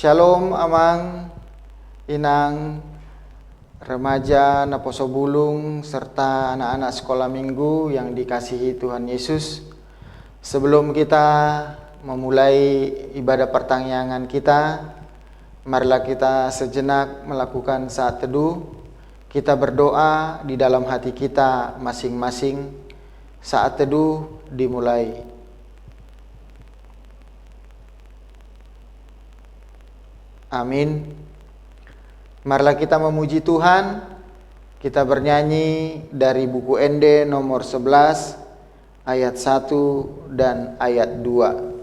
Shalom Amang, Inang, remaja Naposo Bulung, serta anak-anak sekolah minggu yang dikasihi Tuhan Yesus. Sebelum kita memulai ibadah pertangyangan kita, marilah kita sejenak melakukan saat teduh. Kita berdoa di dalam hati kita masing-masing. Saat teduh dimulai. Amin. Marilah kita memuji Tuhan. Kita bernyanyi dari buku ND nomor 11 ayat 1 dan ayat 2.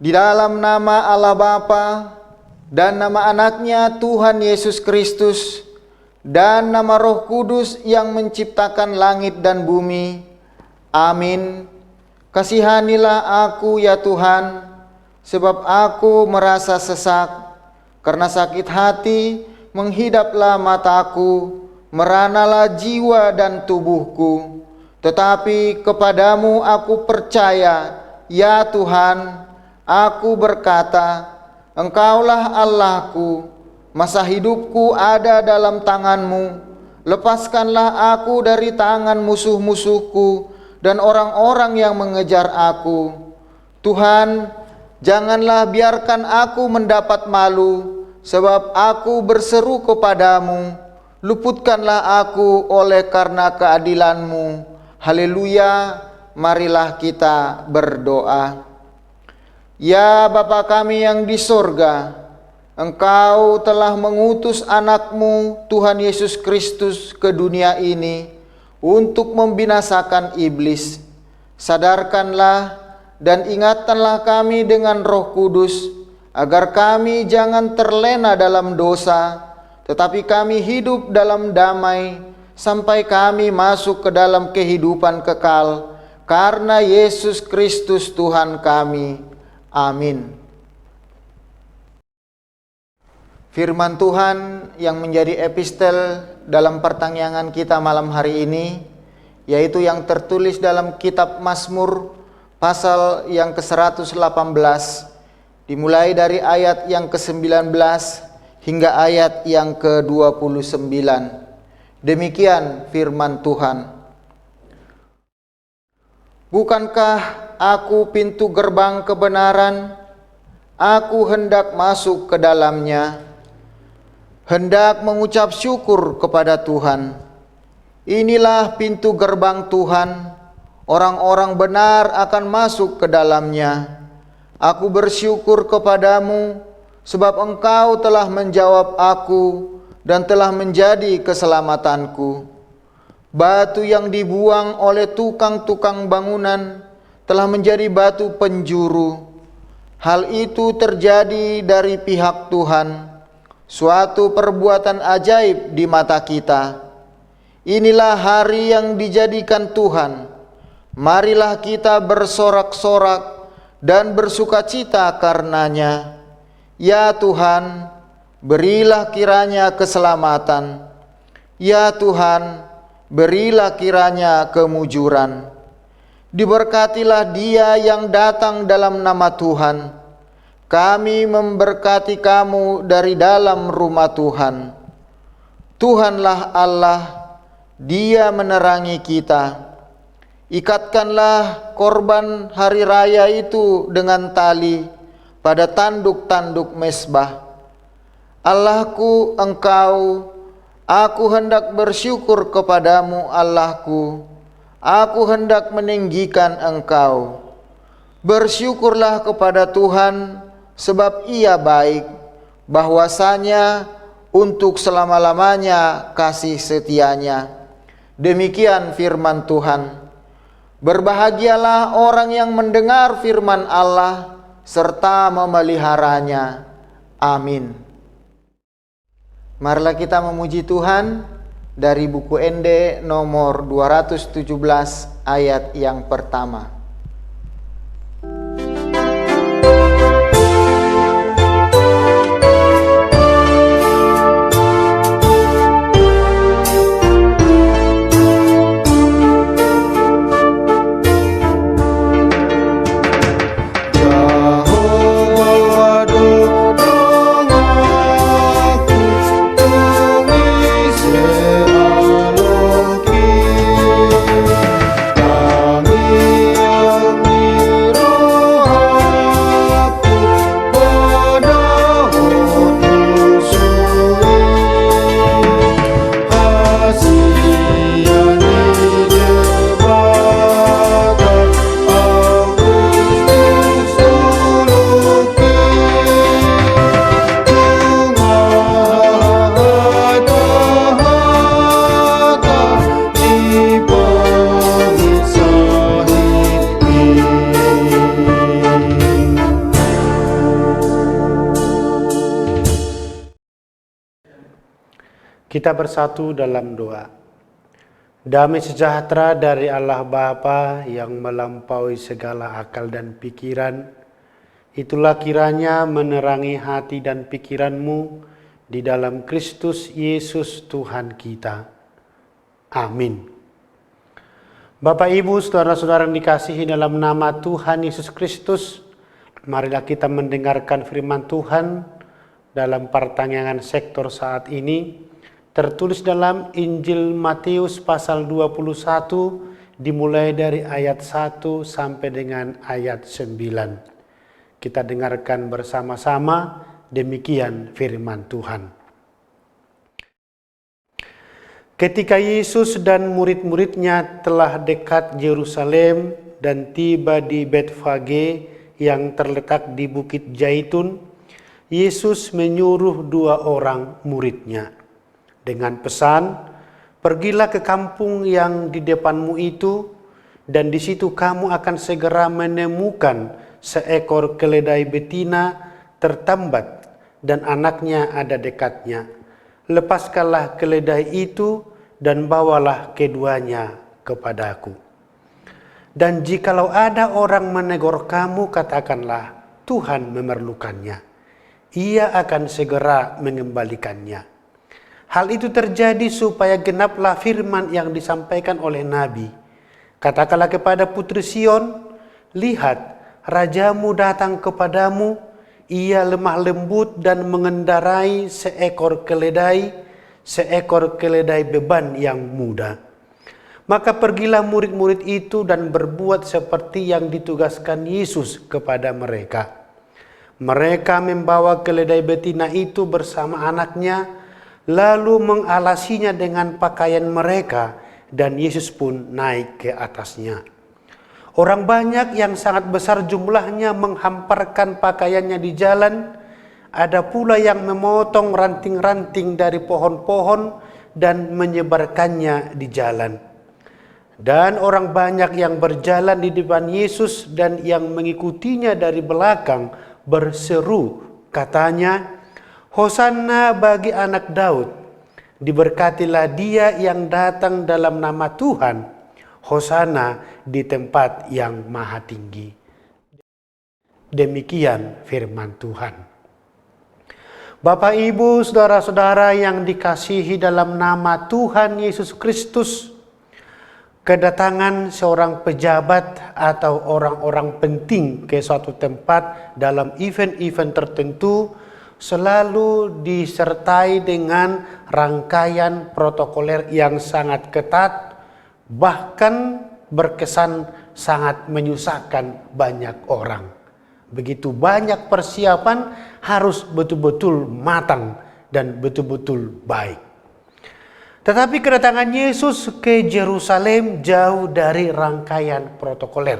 Di dalam nama Allah Bapa dan nama anaknya Tuhan Yesus Kristus dan nama Roh Kudus yang menciptakan langit dan bumi. Amin. Kasihanilah aku ya Tuhan, sebab aku merasa sesak. Karena sakit hati menghidaplah mataku, meranalah jiwa dan tubuhku. Tetapi kepadamu aku percaya, ya Tuhan. Aku berkata, Engkaulah Allahku, masa hidupku ada dalam tangan-Mu. Lepaskanlah aku dari tangan musuh-musuhku dan orang-orang yang mengejar aku. Tuhan, janganlah biarkan aku mendapat malu, sebab aku berseru kepadamu. Luputkanlah aku oleh karena keadilan-Mu. Haleluya, marilah kita berdoa. Ya Bapa kami yang di sorga, Engkau telah mengutus anak-Mu Tuhan Yesus Kristus ke dunia ini untuk membinasakan iblis. Sadarkanlah dan ingatkanlah kami dengan Roh Kudus, agar kami jangan terlena dalam dosa, tetapi kami hidup dalam damai sampai kami masuk ke dalam kehidupan kekal, karena Yesus Kristus Tuhan kami. Amin. Firman Tuhan yang menjadi epistel dalam pertangyangan kita malam hari ini, yaitu yang tertulis dalam kitab Mazmur pasal yang ke-118, dimulai dari ayat yang ke-19 hingga ayat yang ke-29. Demikian firman Tuhan. Bukankah aku pintu gerbang kebenaran? Aku hendak masuk ke dalamnya. hendak mengucap syukur kepada Tuhan. Inilah pintu gerbang Tuhan, orang-orang benar akan masuk ke dalamnya. Aku bersyukur kepadamu, sebab Engkau telah menjawab aku dan telah menjadi keselamatanku. Batu yang dibuang oleh tukang-tukang bangunan telah menjadi batu penjuru. Hal itu terjadi dari pihak Tuhan, suatu perbuatan ajaib di mata kita. Inilah hari yang dijadikan Tuhan. Marilah kita bersorak-sorak dan bersukacita karenanya. Ya Tuhan, berilah kiranya keselamatan. Ya Tuhan, berilah kiranya kemujuran. Diberkatilah dia yang datang dalam nama Tuhan. Kami memberkati kamu dari dalam rumah Tuhan. Tuhanlah Allah, Dia menerangi kita. Ikatkanlah korban hari raya itu dengan tali pada tanduk-tanduk mezbah. Allahku, Engkau, aku hendak bersyukur kepadamu, Allahku. Aku hendak meninggikan Engkau. Bersyukurlah kepada Tuhan, sebab Ia baik, bahwasanya untuk selama-lamanya kasih setianya. Demikian firman Tuhan. Berbahagialah orang yang mendengar firman Allah serta memeliharanya. Amin. Marilah kita memuji Tuhan dari buku ND nomor 217 ayat yang pertama. Kita bersatu dalam doa. Damai sejahtera dari Allah Bapa yang melampaui segala akal dan pikiran, itulah kiranya menerangi hati dan pikiranmu di dalam Kristus Yesus Tuhan kita. Amin. Bapak, Ibu, saudara-saudara yang dikasihi dalam nama Tuhan Yesus Kristus, marilah kita mendengarkan firman Tuhan dalam pertanyaan sektor saat ini, tertulis dalam Injil Matius pasal 21 dimulai dari ayat 1 sampai dengan ayat 9. Kita dengarkan bersama-sama, demikian firman Tuhan. Ketika Yesus dan murid-muridnya telah dekat Yerusalem dan tiba di Betfage yang terletak di Bukit Zaitun, Yesus menyuruh 2 orang muridnya dengan pesan, "Pergilah ke kampung yang di depanmu itu, dan di situ kamu akan segera menemukan seekor keledai betina tertambat dan anaknya ada dekatnya. Lepaskanlah keledai itu dan bawalah keduanya kepadaku. Dan jikalau ada orang menegur kamu, katakanlah, Tuhan memerlukannya. Ia akan segera mengembalikannya." Hal itu terjadi supaya genaplah firman yang disampaikan oleh Nabi. Katakanlah kepada putri Sion, "Lihat, rajamu datang kepadamu, ia lemah lembut dan mengendarai seekor keledai beban yang muda." Maka pergilah murid-murid itu dan berbuat seperti yang ditugaskan Yesus kepada mereka. Mereka membawa keledai betina itu bersama anaknya, lalu mengalasinya dengan pakaian mereka, dan Yesus pun naik ke atasnya. Orang banyak yang sangat besar jumlahnya menghamparkan pakaiannya di jalan. Ada pula yang memotong ranting-ranting dari pohon-pohon dan menyebarkannya di jalan. Dan orang banyak yang berjalan di depan Yesus dan yang mengikutinya dari belakang berseru, katanya, "Hosana bagi anak Daud, diberkatilah dia yang datang dalam nama Tuhan, Hosana di tempat yang maha tinggi." Demikian firman Tuhan. Bapak, Ibu, saudara-saudara yang dikasihi dalam nama Tuhan Yesus Kristus, kedatangan seorang pejabat atau orang-orang penting ke suatu tempat dalam event-event tertentu selalu disertai dengan rangkaian protokoler yang sangat ketat, bahkan berkesan sangat menyusahkan banyak orang. Begitu banyak persiapan harus betul-betul matang dan betul-betul baik. Tetapi kedatangan Yesus ke Yerusalem jauh dari rangkaian protokoler.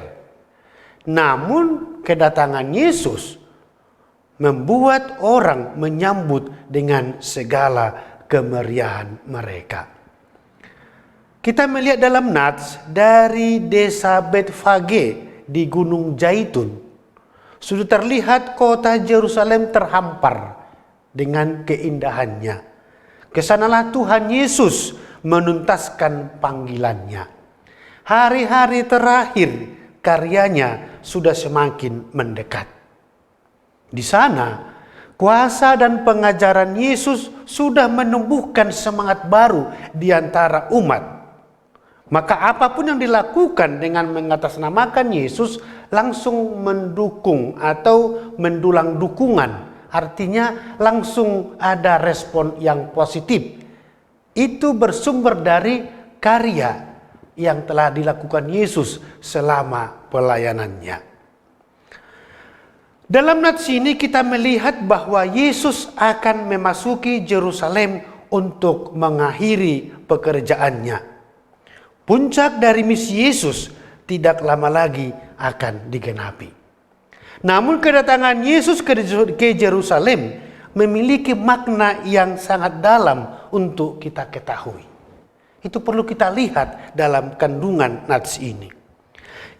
Namun kedatangan Yesus membuat orang menyambut dengan segala kemeriahan mereka. Kita melihat dalam Nats dari desa Betfage di Gunung Zaitun, sudah terlihat kota Yerusalem terhampar dengan keindahannya. Kesanalah Tuhan Yesus menuntaskan panggilannya. Hari-hari terakhir karyanya sudah semakin mendekat. Di sana, kuasa dan pengajaran Yesus sudah menumbuhkan semangat baru di antara umat. Maka apapun yang dilakukan dengan mengatasnamakan Yesus langsung mendukung atau mendulang dukungan. Artinya langsung ada respon yang positif. Itu bersumber dari karya yang telah dilakukan Yesus selama pelayanannya. Dalam nats ini kita melihat bahwa Yesus akan memasuki Yerusalem untuk mengakhiri pekerjaannya. Puncak dari misi Yesus tidak lama lagi akan digenapi. Namun kedatangan Yesus ke Yerusalem memiliki makna yang sangat dalam untuk kita ketahui. Itu perlu kita lihat dalam kandungan nats ini.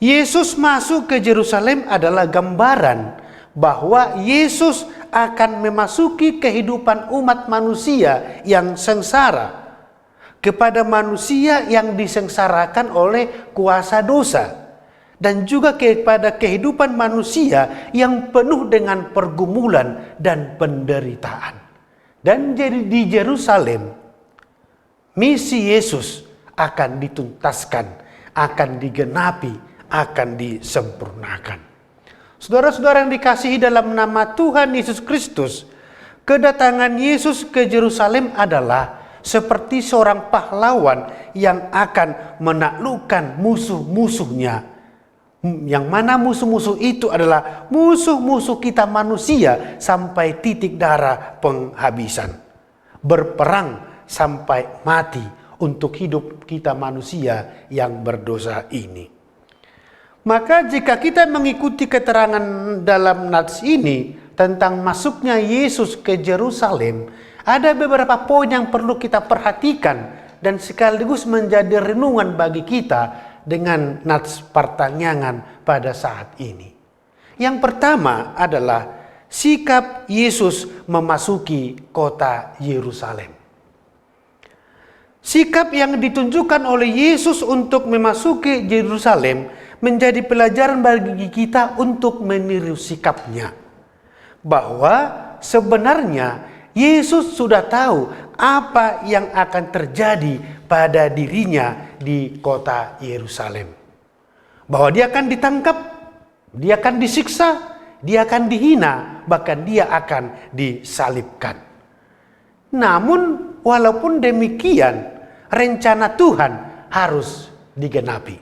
Yesus masuk ke Yerusalem adalah gambaran bahwa Yesus akan memasuki kehidupan umat manusia yang sengsara, kepada manusia yang disengsarakan oleh kuasa dosa, dan juga kepada kehidupan manusia yang penuh dengan pergumulan dan penderitaan. Dan jadi di Yerusalem, misi Yesus akan dituntaskan, akan digenapi, akan disempurnakan. Saudara-saudara yang dikasihi dalam nama Tuhan Yesus Kristus, kedatangan Yesus ke Yerusalem adalah seperti seorang pahlawan yang akan menaklukkan musuh-musuhnya. Yang mana musuh-musuh itu adalah musuh-musuh kita manusia sampai titik darah penghabisan. Berperang sampai mati untuk hidup kita manusia yang berdosa ini. Maka jika kita mengikuti keterangan dalam nats ini tentang masuknya Yesus ke Yerusalem, ada beberapa poin yang perlu kita perhatikan dan sekaligus menjadi renungan bagi kita dengan nats pertanyaan pada saat ini. Yang pertama adalah sikap Yesus memasuki kota Yerusalem. Sikap yang ditunjukkan oleh Yesus untuk memasuki Yerusalem menjadi pelajaran bagi kita untuk meniru sikapnya. Bahwa sebenarnya Yesus sudah tahu apa yang akan terjadi pada dirinya di kota Yerusalem. Bahwa dia akan ditangkap, dia akan disiksa, dia akan dihina, bahkan dia akan disalibkan. Namun walaupun demikian, rencana Tuhan harus digenapi.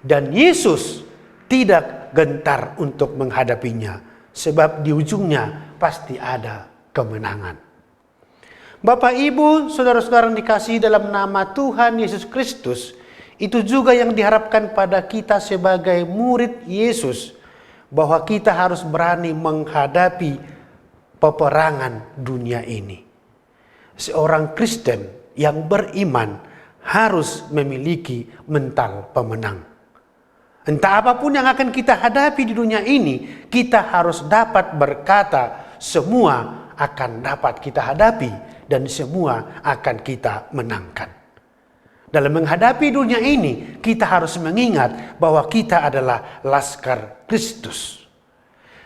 Dan Yesus tidak gentar untuk menghadapinya, sebab di ujungnya pasti ada kemenangan. Bapak, Ibu, saudara-saudara yang dikasihi dalam nama Tuhan Yesus Kristus, itu juga yang diharapkan pada kita sebagai murid Yesus, bahwa kita harus berani menghadapi peperangan dunia ini. Seorang Kristen yang beriman harus memiliki mental pemenang. Entah apapun yang akan kita hadapi di dunia ini, kita harus dapat berkata, semua akan dapat kita hadapi dan semua akan kita menangkan. Dalam menghadapi dunia ini, kita harus mengingat bahwa kita adalah laskar Kristus.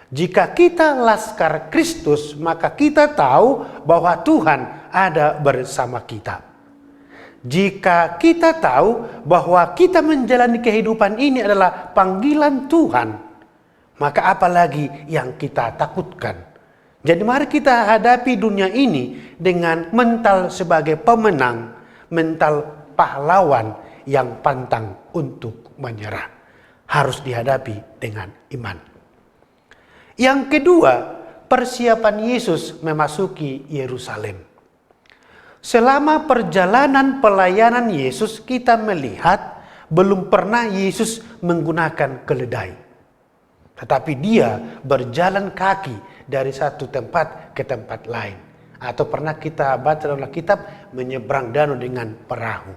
Jika kita laskar Kristus, maka kita tahu bahwa Tuhan ada bersama kita. Jika kita tahu bahwa kita menjalani kehidupan ini adalah panggilan Tuhan, maka apalagi yang kita takutkan. Jadi mari kita hadapi dunia ini dengan mental sebagai pemenang, mental pahlawan yang pantang untuk menyerah. Harus dihadapi dengan iman. Yang kedua, persiapan Yesus memasuki Yerusalem. Selama perjalanan pelayanan Yesus, kita melihat belum pernah Yesus menggunakan keledai. Tetapi dia berjalan kaki dari satu tempat ke tempat lain. Atau pernah kita baca dalam kitab menyeberang danau dengan perahu.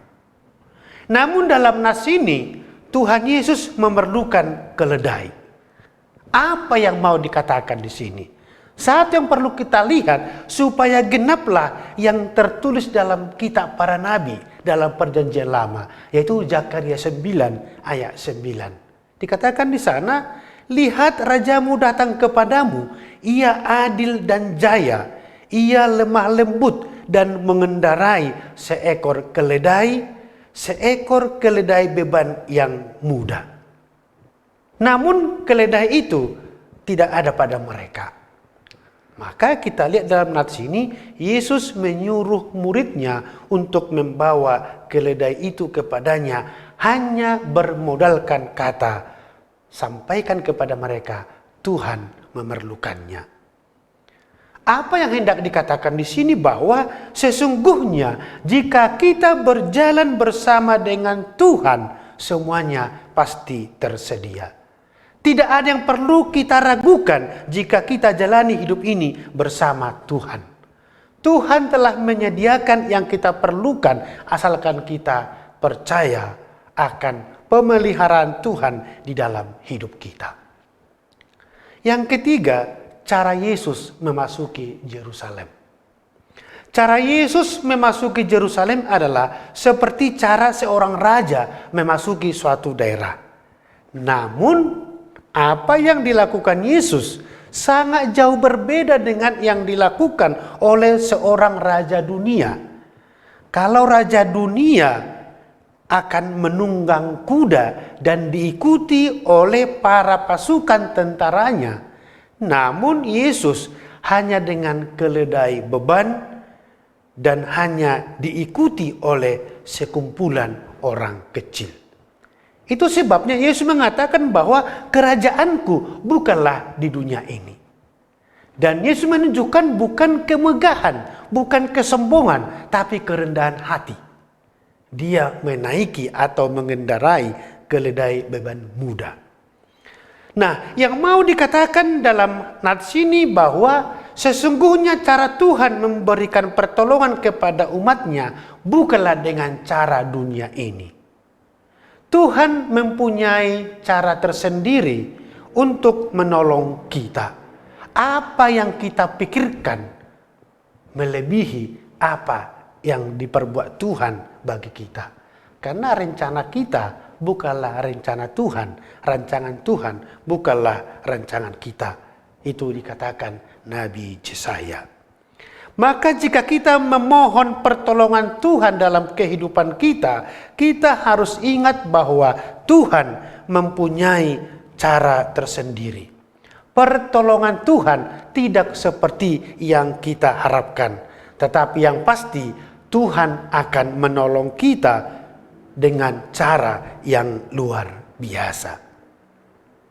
Namun dalam nas ini Tuhan Yesus memerlukan keledai. Apa yang mau dikatakan di sini? Saat yang perlu kita lihat supaya genaplah yang tertulis dalam kitab para nabi dalam perjanjian lama, yaitu Zakaria 9 ayat 9. Dikatakan di sana, lihat rajamu datang kepadamu, ia adil dan jaya, ia lemah lembut dan mengendarai seekor keledai beban yang muda. Namun keledai itu tidak ada pada mereka. Maka kita lihat dalam nats ini, Yesus menyuruh muridnya untuk membawa keledai itu kepadanya, hanya bermodalkan kata, sampaikan kepada mereka, Tuhan memerlukannya. Apa yang hendak dikatakan di sini bahwa sesungguhnya jika kita berjalan bersama dengan Tuhan, semuanya pasti tersedia. Tidak ada yang perlu kita ragukan jika kita jalani hidup ini bersama Tuhan. Tuhan telah menyediakan yang kita perlukan asalkan kita percaya akan pemeliharaan Tuhan di dalam hidup kita. Yang ketiga, cara Yesus memasuki Yerusalem. Cara Yesus memasuki Yerusalem adalah seperti cara seorang raja memasuki suatu daerah. Namun, apa yang dilakukan Yesus sangat jauh berbeda dengan yang dilakukan oleh seorang raja dunia. Kalau raja dunia akan menunggang kuda dan diikuti oleh para pasukan tentaranya, namun Yesus hanya dengan keledai beban dan hanya diikuti oleh sekumpulan orang kecil. Itu sebabnya Yesus mengatakan bahwa kerajaanku bukanlah di dunia ini. Dan Yesus menunjukkan bukan kemegahan, bukan kesombongan, tapi kerendahan hati. Dia menaiki atau mengendarai keledai beban muda. Nah, yang mau dikatakan dalam nats ini bahwa sesungguhnya cara Tuhan memberikan pertolongan kepada umatnya bukanlah dengan cara dunia ini. Tuhan mempunyai cara tersendiri untuk menolong kita. Apa yang kita pikirkan melebihi apa yang diperbuat Tuhan bagi kita. Karena rencana kita bukanlah rencana Tuhan. Rancangan Tuhan bukanlah rancangan kita. Itu dikatakan Nabi Yesaya. Maka jika kita memohon pertolongan Tuhan dalam kehidupan kita, kita harus ingat bahwa Tuhan mempunyai cara tersendiri. Pertolongan Tuhan tidak seperti yang kita harapkan, tetapi yang pasti Tuhan akan menolong kita dengan cara yang luar biasa.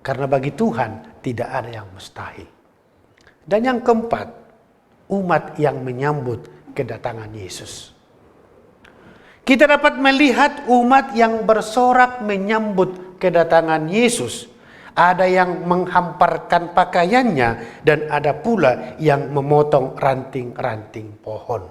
Karena bagi Tuhan tidak ada yang mustahil. Dan yang keempat, umat yang menyambut kedatangan Yesus. Kita dapat melihat umat yang bersorak menyambut kedatangan Yesus. Ada yang menghamparkan pakaiannya dan ada pula yang memotong ranting-ranting pohon.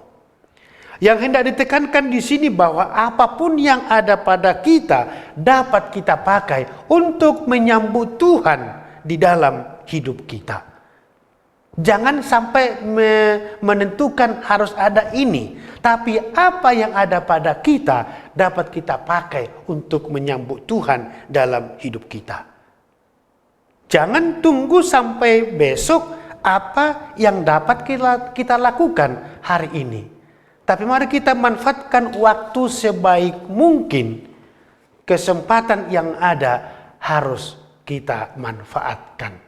Yang hendak ditekankan di sini bahwa apapun yang ada pada kita dapat kita pakai untuk menyambut Tuhan di dalam hidup kita. Jangan sampai menentukan harus ada ini, tapi apa yang ada pada kita dapat kita pakai untuk menyambut Tuhan dalam hidup kita. Jangan tunggu sampai besok apa yang dapat kita lakukan hari ini. Tapi mari kita manfaatkan waktu sebaik mungkin. Kesempatan yang ada harus kita manfaatkan.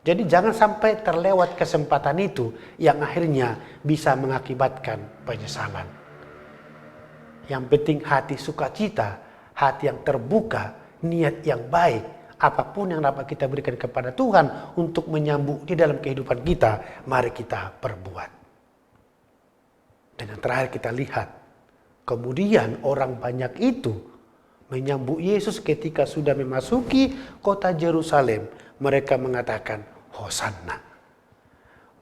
Jadi jangan sampai terlewat kesempatan itu yang akhirnya bisa mengakibatkan penyesalan. Yang penting hati sukacita, hati yang terbuka, niat yang baik. Apapun yang dapat kita berikan kepada Tuhan untuk menyambut di dalam kehidupan kita, mari kita perbuat. Dan yang terakhir kita lihat, kemudian orang banyak itu menyambut Yesus ketika sudah memasuki kota Yerusalem. Mereka mengatakan, Hosanna.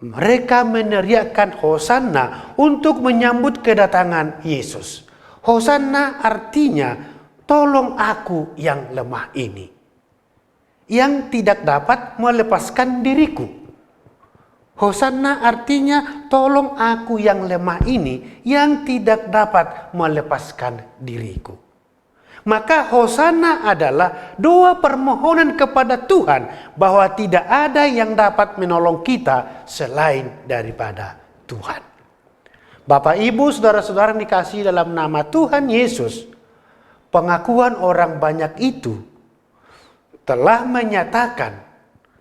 Mereka meneriakkan Hosanna untuk menyambut kedatangan Yesus. Hosanna artinya, tolong aku yang lemah ini, yang tidak dapat melepaskan diriku. Hosanna artinya, tolong aku yang lemah ini, yang tidak dapat melepaskan diriku. Maka Hosanna adalah doa permohonan kepada Tuhan bahwa tidak ada yang dapat menolong kita selain daripada Tuhan. Bapak, Ibu, saudara-saudara dikasihi dalam nama Tuhan Yesus, pengakuan orang banyak itu telah menyatakan,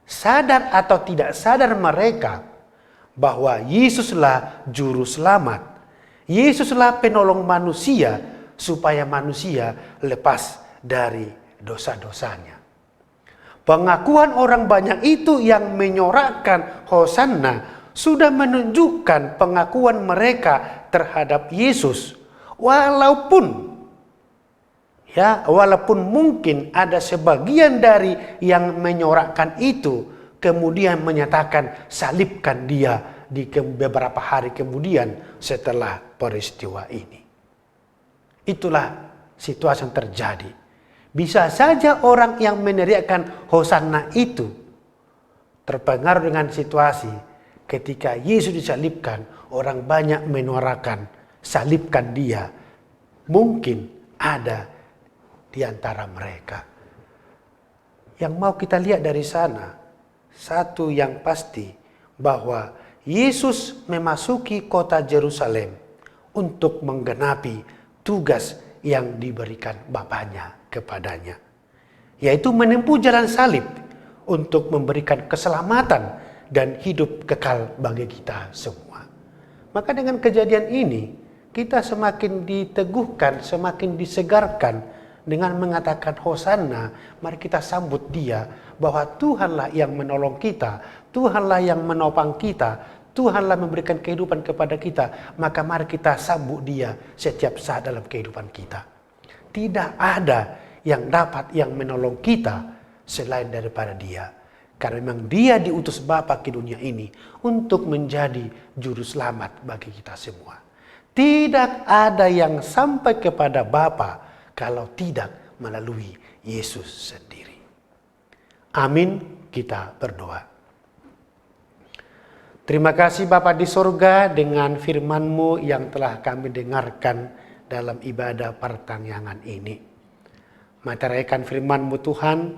sadar atau tidak sadar mereka, bahwa Yesuslah juru selamat. Yesuslah penolong manusia, supaya manusia lepas dari dosa-dosanya. Pengakuan orang banyak itu yang menyorakkan Hosanna sudah menunjukkan pengakuan mereka terhadap Yesus. Walaupun mungkin ada sebagian dari yang menyorakkan itu kemudian menyatakan salibkan dia di beberapa hari kemudian setelah peristiwa ini. Itulah situasi yang terjadi. Bisa saja orang yang meneriakkan Hosanna itu terpengaruh dengan situasi ketika Yesus disalibkan, orang banyak menyuarakan salibkan dia. Mungkin ada di antara mereka. Yang mau kita lihat dari sana, satu yang pasti bahwa Yesus memasuki kota Yerusalem untuk menggenapi tugas yang diberikan Bapaknya kepadanya, yaitu menempuh jalan salib untuk memberikan keselamatan dan hidup kekal bagi kita semua. Maka dengan kejadian ini, kita semakin diteguhkan, semakin disegarkan dengan mengatakan Hosanna. Mari kita sambut dia, bahwa Tuhanlah yang menolong kita, Tuhanlah yang menopang kita, Tuhanlah memberikan kehidupan kepada kita. Maka mari kita sambut dia setiap saat dalam kehidupan kita. Tidak ada yang menolong kita selain daripada dia. Karena memang dia diutus Bapa ke dunia ini untuk menjadi juru selamat bagi kita semua. Tidak ada yang sampai kepada Bapa kalau tidak melalui Yesus sendiri. Amin, kita berdoa. Terima kasih Bapa di sorga, dengan firman-Mu yang telah kami dengarkan dalam ibadah pertanyaan ini. Materaikan firman-Mu Tuhan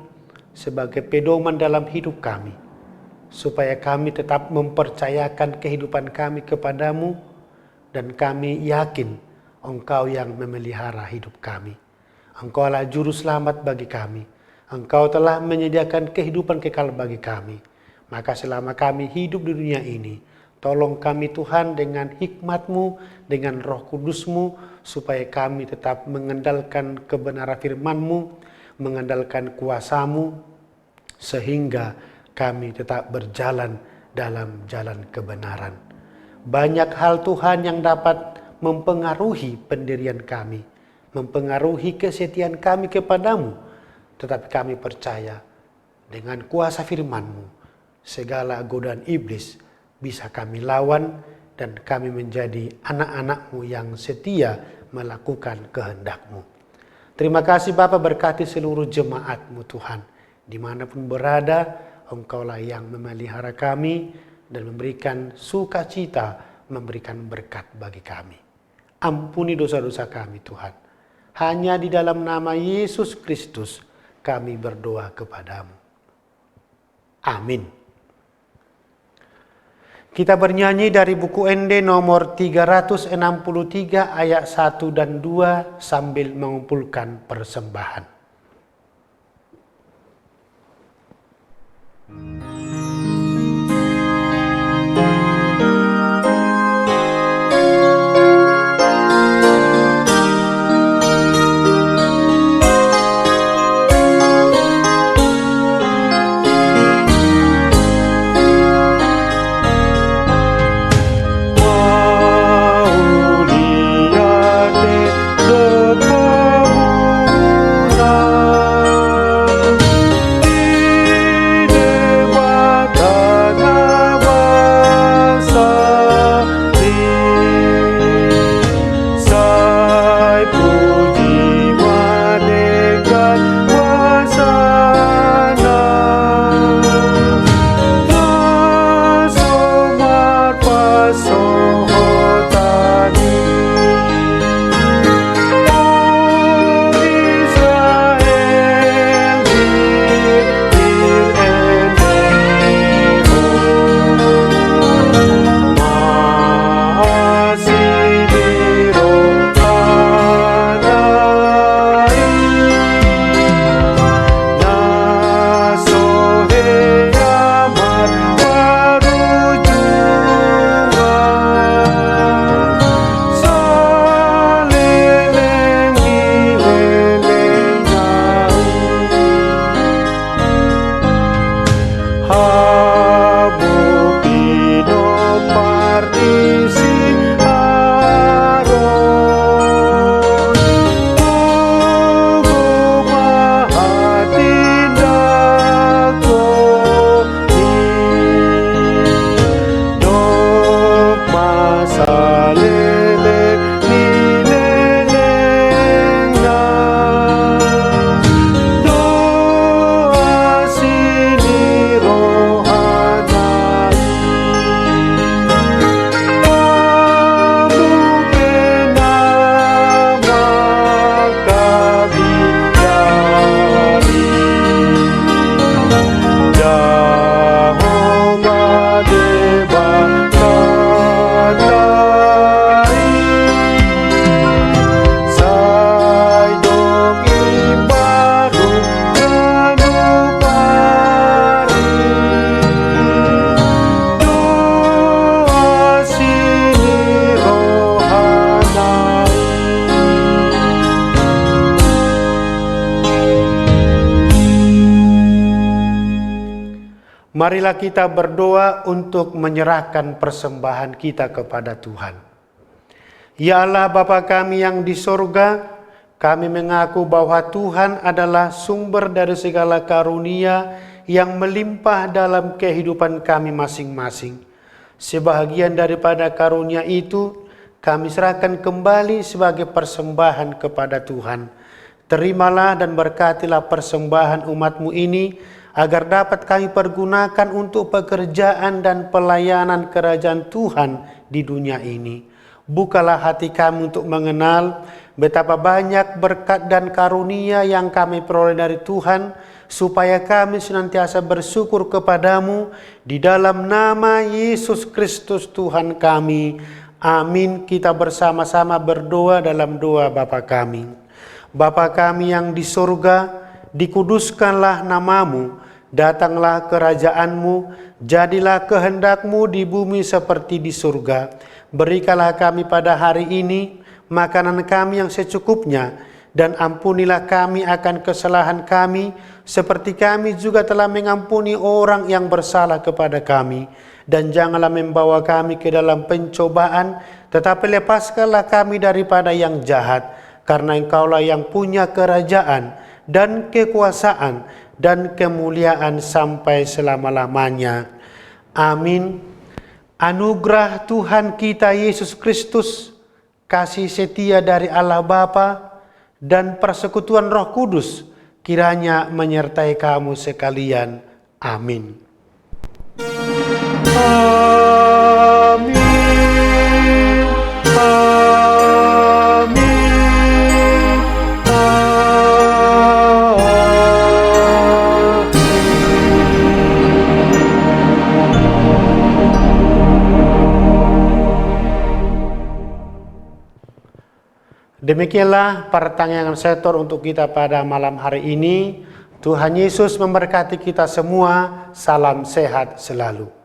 sebagai pedoman dalam hidup kami, supaya kami tetap mempercayakan kehidupan kami kepadamu, dan kami yakin Engkau yang memelihara hidup kami. Engkaulah juru selamat bagi kami. Engkau telah menyediakan kehidupan kekal bagi kami. Maka selama kami hidup di dunia ini, tolong kami Tuhan dengan hikmat-Mu, dengan Roh Kudus-Mu, supaya kami tetap mengandalkan kebenaran firman-Mu, mengandalkan kuasa-Mu, sehingga kami tetap berjalan dalam jalan kebenaran. Banyak hal Tuhan yang dapat mempengaruhi pendirian kami, mempengaruhi kesetiaan kami kepadamu. Tetapi kami percaya dengan kuasa firman-Mu, segala godaan iblis bisa kami lawan dan kami menjadi anak-anak-Mu yang setia melakukan kehendak-Mu. Terima kasih Bapa, berkati seluruh jemaat-Mu Tuhan. Dimanapun berada, Engkaulah yang memelihara kami dan memberikan sukacita, memberikan berkat bagi kami. Ampuni dosa-dosa kami Tuhan. Hanya di dalam nama Yesus Kristus kami berdoa kepadamu. Amin. Kita bernyanyi dari buku ND nomor 363 ayat 1 dan 2 sambil mengumpulkan persembahan. Marilah kita berdoa untuk menyerahkan persembahan kita kepada Tuhan. Ya Allah Bapa kami yang di sorga, kami mengaku bahwa Tuhan adalah sumber dari segala karunia yang melimpah dalam kehidupan kami masing-masing. Sebahagian daripada karunia itu kami serahkan kembali sebagai persembahan kepada Tuhan. Terimalah dan berkatilah persembahan umat-Mu ini, agar dapat kami pergunakan untuk pekerjaan dan pelayanan kerajaan Tuhan di dunia ini. Bukalah hati kami untuk mengenal betapa banyak berkat dan karunia yang kami peroleh dari Tuhan, supaya kami senantiasa bersyukur kepadamu di dalam nama Yesus Kristus Tuhan kami. Amin. Kita bersama-sama berdoa dalam doa Bapa kami. Bapa kami yang di surga, dikuduskanlah namamu. Datanglah kerajaan-Mu, jadilah kehendak-Mu di bumi seperti di surga. Berikanlah kami pada hari ini makanan kami yang secukupnya, dan ampunilah kami akan kesalahan kami, seperti kami juga telah mengampuni orang yang bersalah kepada kami. dan janganlah membawa kami ke dalam pencobaan, tetapi lepaskanlah kami daripada yang jahat, karena Engkaulah yang punya kerajaan dan kekuasaan dan kemuliaan sampai selama-lamanya. Amin. Anugerah Tuhan kita Yesus Kristus, kasih setia dari Allah Bapa, dan persekutuan Roh Kudus kiranya menyertai kamu sekalian. Amin. Amin. Amin. Demikianlah pertanyaan setor untuk kita pada malam hari ini. Tuhan Yesus memberkati kita semua. Salam sehat selalu.